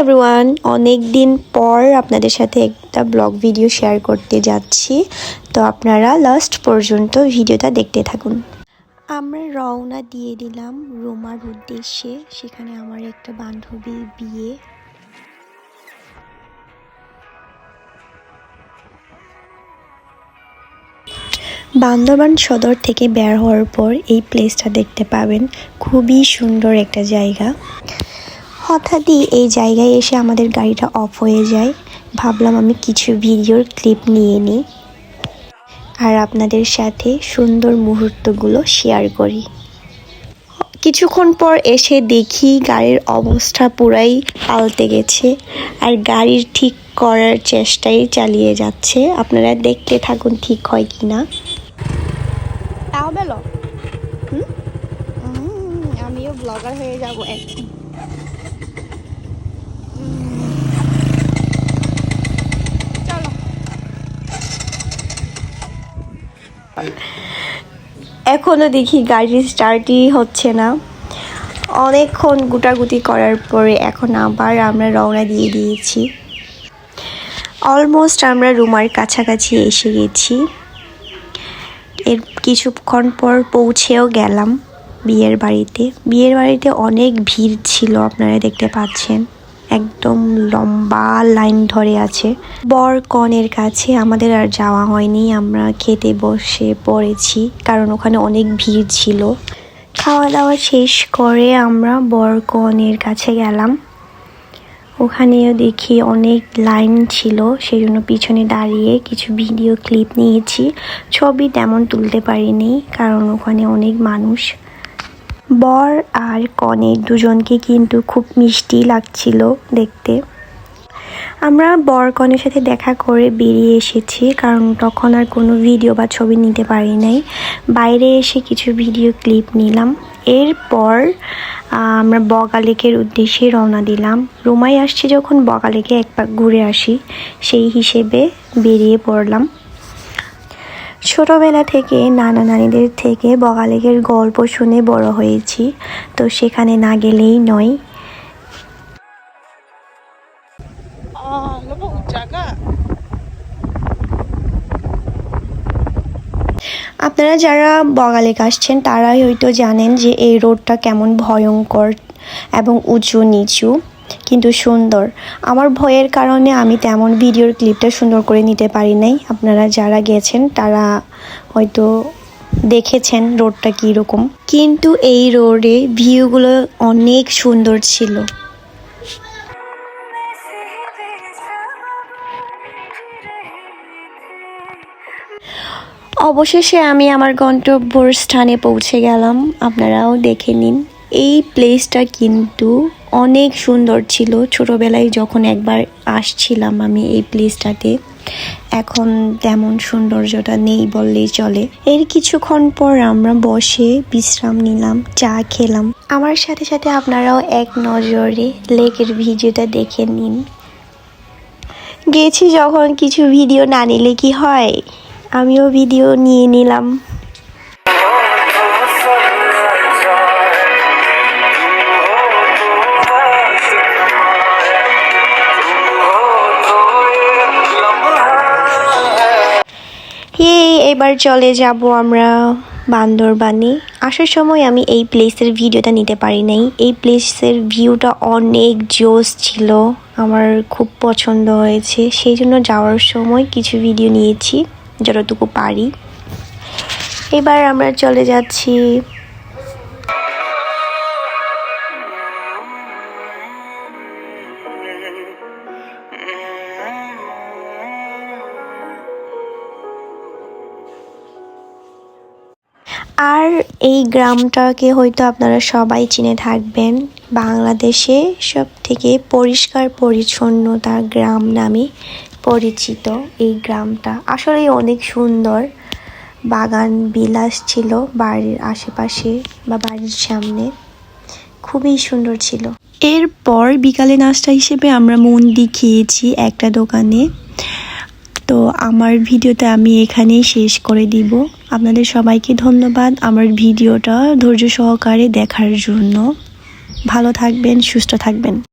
Everyone, অনেক দিন পর আপনাদের সাথে একটা ব্লগ ভিডিও শেয়ার করতে যাচ্ছি। তো আপনারা লাস্ট পর্যন্ত ভিডিওটা দেখতে থাকুন। আমরা রওনা দিয়ে দিলাম রোমার উদ্দেশ্যে। সেখানে আমার একটা বান্ধবীর বিয়ে। বান্দরবান সদর থেকে বের হওয়ার পর এই প্লেসটা দেখতে পাবেন। খুবই সুন্দর একটা জায়গা। হঠাৎই এই জায়গায় এসে আমাদের গাড়িটা অফ হয়ে যায়। ভাবলাম আমি কিছু ভিডিওর ক্লিপ নিয়ে নিই আর আপনাদের সাথে সুন্দর মুহূর্তগুলো শেয়ার করি। কিছুক্ষণ পর এসে দেখি গাড়ির অবস্থা পুরাই পাল্টে গেছে আর গাড়ির ঠিক করার চেষ্টাই চালিয়ে যাচ্ছে। আপনারা দেখতে থাকুন ঠিক হয় কি না। তাও বেলো আমিও ব্লগার হয়ে যাব এখন। এখনো দেখি গাড়ি স্টার্টই হচ্ছে না। অনেকক্ষণ গুটাগুটি করার পরে এখন আবার আমরা রওনা দিয়ে দিয়েছি। অলমোস্ট আমরা রুমার কাছাকাছি এসে গেছি। এর কিছুক্ষণ পর পৌঁছেও গেলাম বিয়ের বাড়িতে। বিয়ের বাড়িতে অনেক ভিড় ছিল, আপনারা দেখতে পাচ্ছেন। একদম লম্বা লাইন ধরে আছে। বর কনের কাছে আমাদের আর যাওয়া হয়নি, আমরা খেতে বসে পড়েছি কারণ ওখানে অনেক ভিড় ছিল। খাওয়া দাওয়া শেষ করে আমরা বর কনের কাছে গেলাম। ওখানেও দেখি অনেক লাইন ছিল, সেই জন্য পিছনে দাঁড়িয়ে কিছু ভিডিও ক্লিপ নিয়েছি। ছবি তেমন তুলতে পারিনি কারণ ওখানে অনেক মানুষ। বর আর কনে দুজনকে কিন্তু খুব মিষ্টি লাগছিল দেখতে। আমরা বর কনের সাথে দেখা করে বেরিয়ে এসেছি কারণ তখন আর কোনো ভিডিও বা ছবি নিতে পারি নাই। বাইরে এসে কিছু ভিডিও ক্লিপ নিলাম। এরপর আমরা বগা লেকের উদ্দেশ্যে রওনা দিলাম। রুমাই আসছে যখন বগা লেকে একবার ঘুরে আসি সেই হিসেবে বেরিয়ে পড়লাম। ছোটবেলা থেকে নানা নানিদের থেকে বগা লেকের গল্প শুনে বড় হয়েছি, তো সেখানে না গেলেই নয়। আপনারা যারা বগা লেক আসছেন তারাই হয়তো জানেন যে এই রোডটা কেমন ভয়ঙ্কর এবং উঁচু নিচু কিন্তু সুন্দর। আমার ভয়ের কারণে আমি তেমন ভিডিওর ক্লিপটা সুন্দর করে নিতে পারি নাই। আপনারা যারা গেছেন তারা হয়তো দেখেছেন রোডটা কীরকম, কিন্তু এই রোডে ভিউগুলো অনেক সুন্দর ছিল। অবশেষে আমি আমার গন্তব্যর স্থানে পৌঁছে গেলাম। আপনারাও দেখে নিন। এই প্লেসটা কিন্তু অনেক সুন্দর ছিল। ছোটোবেলায় যখন একবার আসছিলাম আমি এই প্লেসটাতে, এখন তেমন সৌন্দর্যটা নেই বললেই চলে। এর কিছুক্ষণ পর আমরা বসে বিশ্রাম নিলাম, চা খেলাম। আমার সাথে সাথে আপনারাও এক নজরে লেকের ভিডিওটা দেখে নিন। গেছি যখন কিছু ভিডিও না নিলে কি হয়, আমিও ভিডিও নিয়ে নিলাম। এবার চলে যাব আমরা বান্দরবানে। আসার সময় আমি এই প্লেসের ভিডিওটা নিতে পারি নাই। এই প্লেসের ভিউটা অনেক জোস ছিল, আমার খুব পছন্দ হয়েছে। সেই জন্য যাওয়ার সময় কিছু ভিডিও নিয়েছি যতটুকু পারি। এবার আমরা চলে যাচ্ছি আর এই গ্রামটাকে হয়তো আপনারা সবাই চিনে থাকবেন। বাংলাদেশে সব থেকে পরিষ্কার পরিচ্ছন্নতা গ্রাম নামে পরিচিত এই গ্রামটা। আসলে অনেক সুন্দর। বাগান বিলাস ছিল বাড়ির আশেপাশে বা বাড়ির সামনে, খুবই সুন্দর ছিল। এরপর বিকালে নাস্তা হিসেবে আমরা মুন্দি খেয়েছি একটা দোকানে। তো আমার ভিডিওটা আমি এখানেই শেষ করে দিব। আপনাদের সবাইকে ধন্যবাদ আমার ভিডিওটা ধৈর্য সহকারে দেখার জন্য। ভালো থাকবেন, সুস্থ থাকবেন।